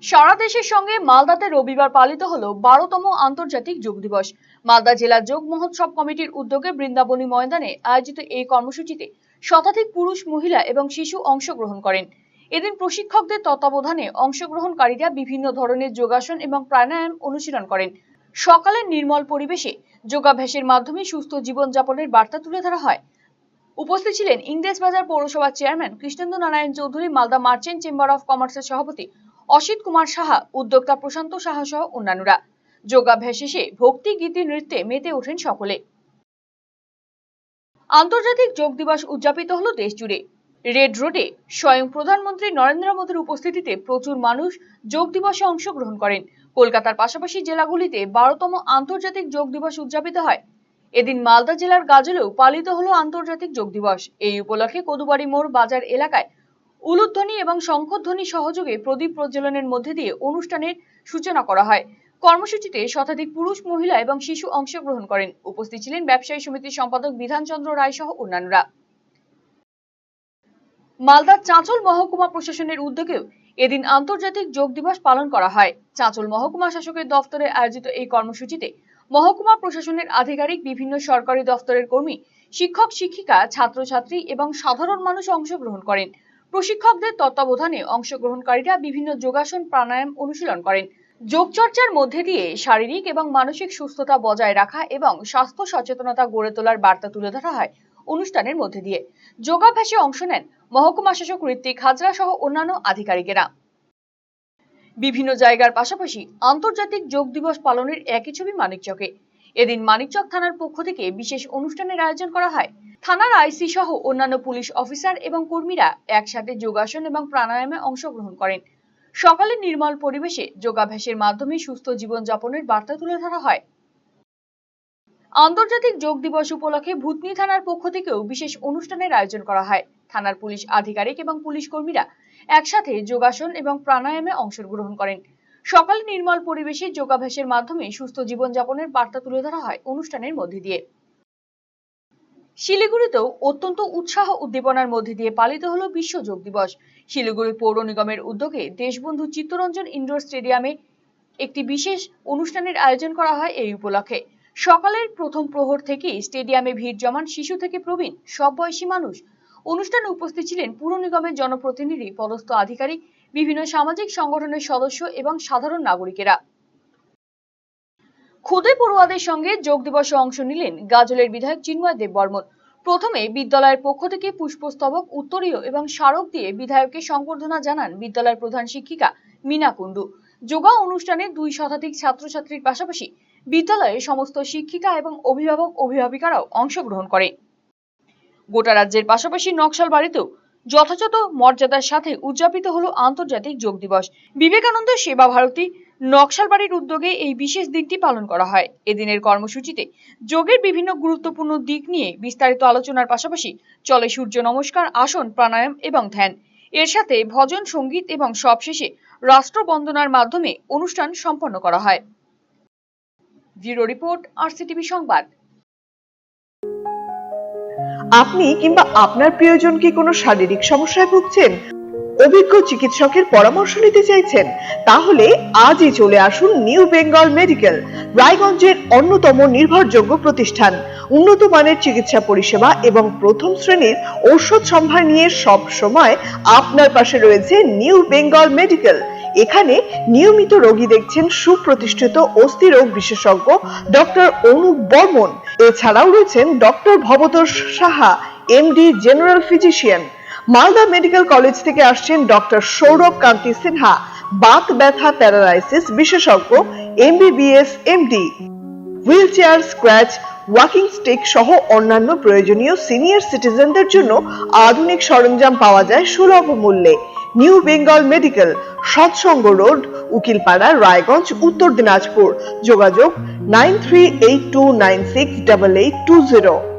সারা দেশের সঙ্গে মালদাতে রবিবার পালিত হলো 12তম আন্তর্জাতিক যোগ দিবস। মালদা জেলা যোগ মহোৎসব কমিটির উদ্যোগে বৃন্দাবনী ময়দানে আয়োজিত এই কর্মসূচিতে শতাধিক পুরুষ, মহিলা এবং শিশু অংশগ্রহণ করেন। এদিন প্রশিক্ষকদের তত্ত্বাবধানে অংশগ্রহণকারীরা বিভিন্ন ধরনের যোগাসন এবং প্রাণায়াম অনুশীলন করেন। সকালের নির্মল পরিবেশে যোগাভ্যাসের মাধ্যমে সুস্থ জীবনযাপনের বার্তা তুলে ধরা হয়। উপস্থিত ছিলেন ইংরেজবাজার পৌরসভার chairman Krishnendu Narayan Chowdhury, Malda merchant chamber of কমার্সের সভাপতি অসিত কুমার সাহা, উদ্যোক্তা প্রশান্ত সাহা সহ অন্যান্যরা। যোগাভ্যাস শেষে ভক্তি, গীতি, নৃত্যে মেতে ওঠেন সকলে। আন্তর্জাতিক যোগ দিবস উদযাপিত হলো দেশ জুড়ে। রেড রোডে স্বয়ং প্রধানমন্ত্রী নরেন্দ্র মোদীর উপস্থিতিতে প্রচুর মানুষ যোগ দিবসে অংশগ্রহণ করেন। কলকাতার পাশাপাশি জেলাগুলিতে 12তম আন্তর্জাতিক যোগ দিবস উদযাপিত হয়। এদিন মালদা জেলার গাজলেও পালিত হলো আন্তর্জাতিক যোগ দিবস। এই উপলক্ষে কদুবাড়ি মোড় বাজার এলাকায় উলুধ্বনি এবং শঙ্খধ্বনি সহযোগে প্রদীপ প্রজ্বলনের মধ্যে দিয়ে অনুষ্ঠানের সূচনা করা হয়। কর্মসূচিতে শতাধিক পুরুষ, মহিলা এবং শিশু অংশগ্রহণ করেন। উপস্থিত ছিলেন ব্যবসায়ী সমিতির সম্পাদক বিধানচন্দ্র রায় সহ অন্যান্যরা। মালদার চাঁচল মহকুমা প্রশাসনের উদ্যোগেও এদিন আন্তর্জাতিক যোগ দিবস পালন করা হয়। চাঁচল মহকুমা শাসকের দফতরে আয়োজিত এই কর্মসূচিতে মহকুমা প্রশাসনের আধিকারিক, বিভিন্ন সরকারি দফতরের কর্মী, শিক্ষক, শিক্ষিকা, ছাত্রছাত্রী এবং সাধারণ মানুষ অংশগ্রহণ করেন। প্রশিক্ষকদের তত্ত্বাবধানে অংশগ্রহণকারীরা বিভিন্ন যোগাসন, প্রাণায়াম অনুশীলন করেন। যোগচর্চার মধ্যে দিয়ে শারীরিক এবং মানসিক সুস্থতা বজায় রাখা এবং স্বাস্থ্য সচেতনতা গড়ে তোলার বার্তা তুলে ধরা হয়। অনুষ্ঠানের মধ্যে দিয়ে যোগাভ্যাসে অংশ নেন মহকুমা শাসক ঋত্বিক হাজরা সহ অন্যান্য আধিকারিকেরা। বিভিন্ন জায়গার পাশাপাশি আন্তর্জাতিক যোগ দিবস পালনের একই ছবি মানিকচকে। এদিন মানিকচক থানার পক্ষ থেকে বিশেষ অনুষ্ঠানের আয়োজন করা হয়। থানার আইসি সহ অন্যান্য পুলিশ অফিসার এবং কর্মীরা একসাথে যোগাসন এবং প্রাণায়ামে অংশগ্রহণ করেন। সকালে নির্মল পরিবেশে যোগাভ্যাসের মাধ্যমে সুস্থ জীবনযাপনের বার্তা তুলে ধরা হয়। আন্তর্জাতিক যোগ দিবস উপলক্ষে ভূতনি থানার পক্ষ থেকেও বিশেষ অনুষ্ঠানের আয়োজন করা হয়। থানার পুলিশ আধিকারিক এবং পুলিশ কর্মীরা একসাথে যোগাসন এবং প্রাণায়ামে অংশগ্রহণ করেন। সকালে নির্মল পরিবেশে যোগাভ্যাসের মাধ্যমে সুস্থ জীবনযাপনের বার্তা তুলে ধরা হয় অনুষ্ঠানের মধ্যে দিয়ে। শিলিগুড়িতেও অত্যন্ত উৎসাহ উদ্দীপনার মধ্যে দিয়ে পালিত হলো বিশ্ব যোগ দিবস। শিলিগুড়ি পৌর নিগমের উদ্যোগে দেশবন্ধু চিত্তরঞ্জন ইনডোর স্টেডিয়ামে একটি বিশেষ অনুষ্ঠানের আয়োজন করা হয়। এই উপলক্ষে সকালের প্রথম প্রহর থেকেই স্টেডিয়ামে ভিড় জমান শিশু থেকে প্রবীণ সব বয়সী মানুষ। অনুষ্ঠানে উপস্থিত ছিলেন পুর নিগমের জনপ্রতিনিধি, পদস্থ আধিকারিক, বিভিন্ন সামাজিক সংগঠনের সদস্য এবং সাধারণ নাগরিকেরা। খুদে পড়ুয়াদের সঙ্গে যোগ দিবসে অংশ নিলেন গাজলের বিধায়ক চিন্ময় দেব বর্মন। প্রথমে বিদ্যালয়ের পক্ষ থেকে পুষ্পস্তবক, উত্তরীয় এবং স্মারক দিয়ে বিধায়ককে সংবর্ধনা জানান বিদ্যালয়ের প্রধান শিক্ষিকা মিনা কুন্ডু। যোগা অনুষ্ঠানে 2 শতাধিক ছাত্রছাত্রীর পাশাপাশি বিদ্যালয়ের সমস্ত শিক্ষিকা এবং অভিভাবক, অভিভাবিকারাও অংশগ্রহণ করে। গোটা রাজ্যের পাশাপাশি নকশালবাড়িতেও যথাযথ মর্যাদার সাথে উদযাপিত হলো আন্তর্জাতিক যোগ দিবস। বিবেকানন্দ সেবা ভারতী নকশালবাড়ির উদ্যোগে এই বিশেষ দিনটি পালন করা হয়। এদিনের কর্মসূচিতে যোগের বিভিন্ন গুরুত্বপূর্ণ দিক নিয়ে বিস্তারিত আলোচনার পাশাপাশি চলে সূর্য নমস্কার, আসন, প্রাণায়াম এবং ধ্যান। এর সাথে ভজন, সঙ্গীত এবং সবশেষে রাষ্ট্রবন্দনার মাধ্যমে অনুষ্ঠান সম্পন্ন করা হয়। ব্যুরো রিপোর্ট, আরসিটিভি সংবাদ। আপনি কিংবা আপনার প্রিয়জন কি কোনো শারীরিক সমস্যায় ভুগছেন, অভিজ্ঞ চিকিৎসকের পরামর্শ নিতে চাইছেন? তাহলে আজই চলে আসুন নিউ বেঙ্গল মেডিকেল, রায়গঞ্জের অন্যতম নির্ভরযোগ্য প্রতিষ্ঠান। উন্নত মানের চিকিৎসা পরিষেবা এবং প্রথম শ্রেণীর ঔষধ সম্ভার নিয়ে সব সময় আপনার পাশে রয়েছে নিউ বেঙ্গল মেডিকেল। এখানে নিয়মিত রোগী দেখছেন সুপ্রতিষ্ঠিত অস্থিরোগ বিশেষজ্ঞ ডক্টর অনুপ বর্মন। এছাড়াও রয়েছেন doctor Bhabatosh Saha, MD, general physician. Malda medical college থেকে আসছেন ডক্টর সৌরভ কান্তি সিনহা, বাত ব্যথা প্যারালাইসিস বিশেষজ্ঞ, MBBS, MD. Wheelchair, scratch, walking stick সহ অন্যান্য প্রয়োজনীয় সিনিয়র সিটিজেনদের জন্য আধুনিক সরঞ্জাম পাওয়া যায় সুলভ মূল্যে। নিউ বেঙ্গল মেডিকেল, সৎসঙ্গ রোড, উকিলপাড়া, রায়গঞ্জ, উত্তর দিনাজপুর। যোগাযোগ 9382968820।